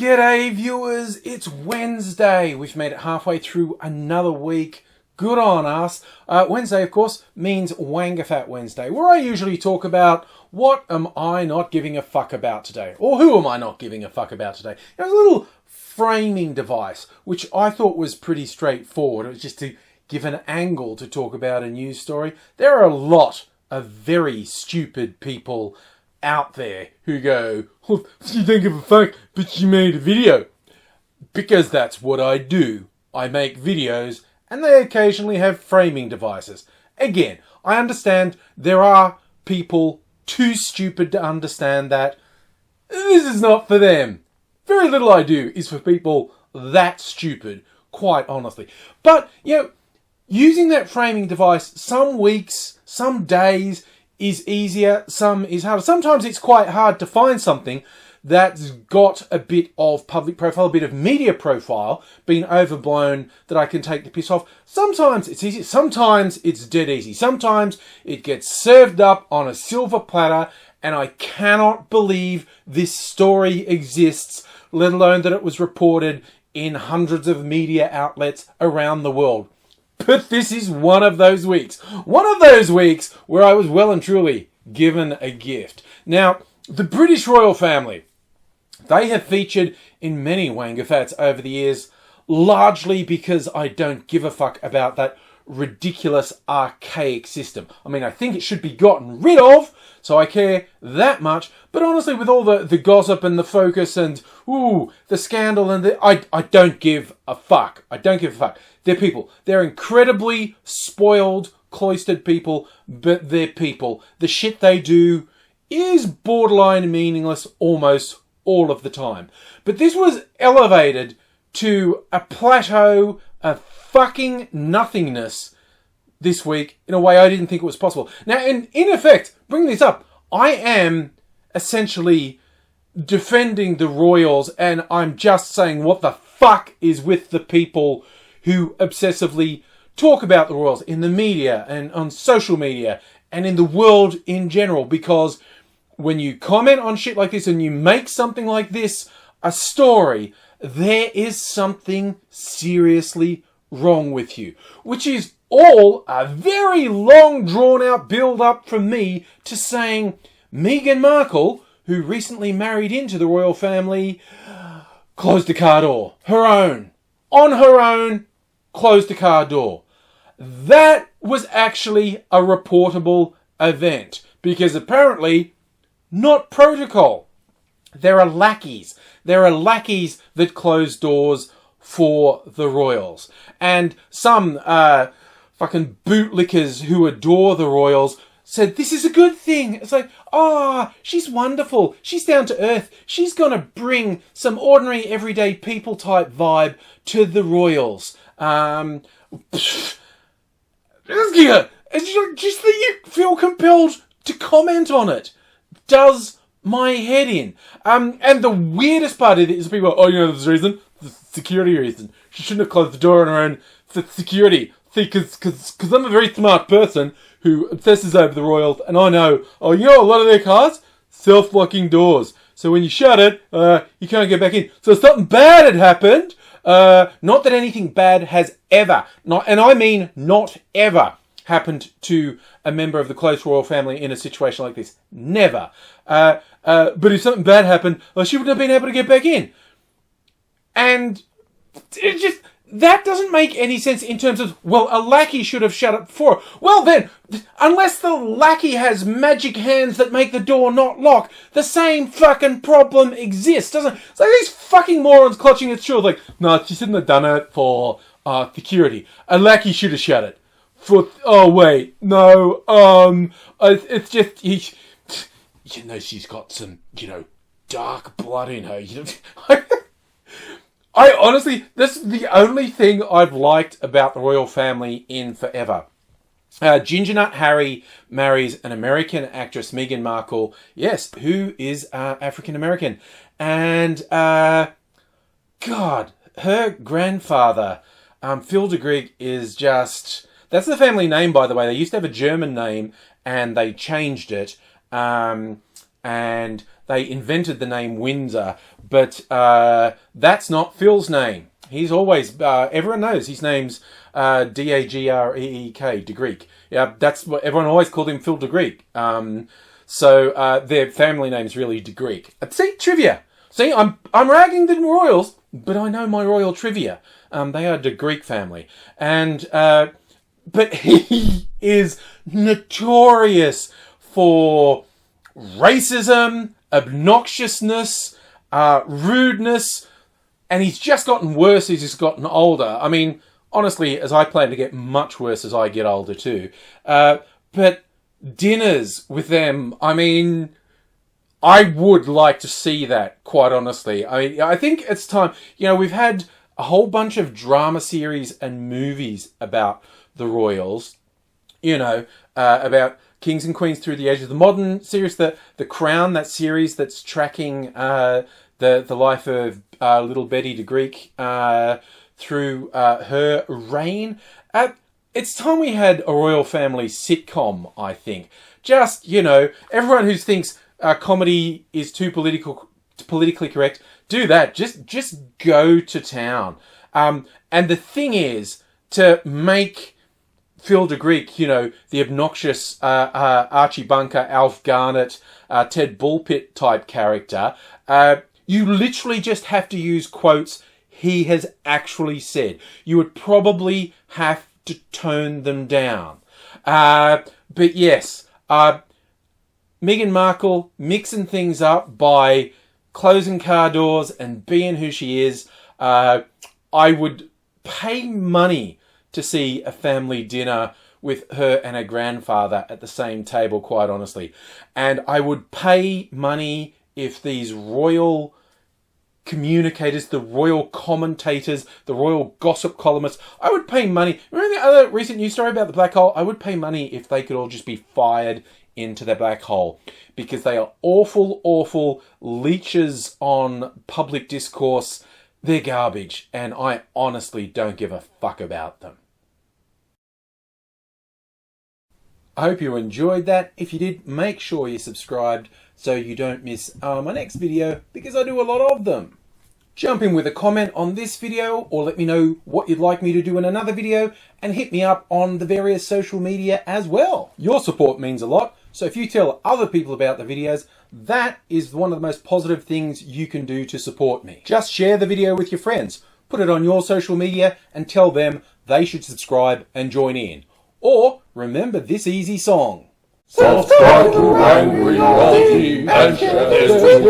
G'day viewers, it's Wednesday. We've made it halfway through another week. Good on us. Wednesday, of course, means WAINGAFAT Wednesday, where I usually talk about what am I not giving a fuck about today, or who am I not giving a fuck about today. It was a little framing device, which I thought was pretty straightforward. It was just to give an angle to talk about a news story. There are a lot of very stupid people out there who go, oh, you don't give a fuck, but you made a video. Because that's what I do. I make videos, and they occasionally have framing devices. Again, I understand there are people too stupid to understand that. This is not for them. Very little I do is for people that stupid, quite honestly. But, using that framing device, some weeks, some days, is easier, some is harder. Sometimes it's quite hard to find something that's got a bit of public profile, a bit of media profile, being overblown, that I can take the piss off. Sometimes it's easy, sometimes it's dead easy. Sometimes it gets served up on a silver platter, and I cannot believe this story exists, let alone that it was reported in hundreds of media outlets around the world. But this is one of those weeks. One of those weeks where I was well and truly given a gift. Now, the British royal family, they have featured in many WAINGAFATs over the years, largely because I don't give a fuck about that ridiculous archaic system. I mean, I think it should be gotten rid of, so I care that much. But honestly, with all the gossip and the focus and, the scandal and I don't give a fuck. I don't give a fuck. They're people. They're incredibly spoiled, cloistered people, but they're people. The shit they do is borderline meaningless almost all of the time. But this was elevated to a plateau of fucking nothingness this week in a way I didn't think it was possible. Now, in effect, bring this up, I am essentially defending the royals, and I'm just saying what the fuck is with the people who obsessively talk about the royals in the media and on social media and in the world in general. Because when you comment on shit like this and you make something like this a story, there is something seriously wrong with you. Which is all a very long drawn out build up from me to saying Meghan Markle, who recently married into the royal family, closed the car door. Her own. On her own, closed the car door. That was actually a reportable event. Because apparently, not protocol. There are lackeys. There are lackeys that close doors for the royals. And some fucking bootlickers who adore the royals said, this is a good thing. It's like, she's wonderful. She's down to earth. She's going to bring some ordinary, everyday people type vibe to the royals. Just that you feel compelled to comment on it does my head in. And the weirdest part of it is people go, there's a reason. The security reason. She shouldn't have closed the door on her own for security. See, because I'm a very smart person who obsesses over the royals, and I know, a lot of their cars, self-locking doors. So when you shut it, you can't get back in. So something bad had happened. Not that anything bad has ever, not ever, happened to a member of the close royal family in a situation like this. Never. But if something bad happened, she wouldn't have been able to get back in. And it just, that doesn't make any sense in terms of, a lackey should have shut it before. Well then, unless the lackey has magic hands that make the door not lock, the same fucking problem exists, doesn't it? It's like these fucking morons clutching at straws like, no, she shouldn't have done it for security. A lackey should have shut it. It's just, she's got some, dark blood in her. I honestly, this is the only thing I've liked about the royal family in forever. Ginger Nut Harry marries an American actress, Meghan Markle, yes, who is African American. And, her grandfather, Phil de Grieg, is just, that's the family name, by the way. They used to have a German name, and they changed it. And they invented the name Windsor, but that's not Phil's name. He's always, everyone knows his name's D-A-G-R-E-E-K, de Greek. Yeah, that's what everyone always called him, Phil de Greek. So their family name's really de Greek. See, trivia. See, I'm ragging the royals, but I know my royal trivia. They are de Greek family. And, but he is notorious for racism, obnoxiousness, rudeness, and he's just gotten worse as he's gotten older. I mean, honestly, as I plan to get much worse as I get older too. But dinners with them, I mean, I would like to see that, quite honestly. I think it's time. You know, we've had a whole bunch of drama series and movies about the royals, you know, about Kings and Queens Through the Age of the Modern series, the Crown, that series that's tracking the life of little Betty de Greek through her reign. It's time we had a royal family sitcom, I think. Just, you know, everyone who thinks comedy is too politically correct, do that. Just go to town. And the thing is, to make Phil de Greek, you know, the obnoxious Archie Bunker, Alf Garnett, Ted Bullpit type character, you literally just have to use quotes he has actually said. You would probably have to tone them down. But yes, Meghan Markle mixing things up by closing car doors and being who she is. I would pay money to see a family dinner with her and her grandfather at the same table, quite honestly. And I would pay money if these royal communicators, the royal commentators, the royal gossip columnists, I would pay money. Remember the other recent news story about the black hole? I would pay money if they could all just be fired into the black hole, because they are awful, awful leeches on public discourse. They're garbage, and I honestly don't give a fuck about them. I hope you enjoyed that. If you did, make sure you're subscribed so you don't miss my next video, because I do a lot of them. Jump in with a comment on this video, or let me know what you'd like me to do in another video, and hit me up on the various social media as well. Your support means a lot, so if you tell other people about the videos, that is one of the most positive things you can do to support me. Just share the video with your friends, put it on your social media, and tell them they should subscribe and join in. Or remember this easy song. Subscribe to AngryAussie and share this with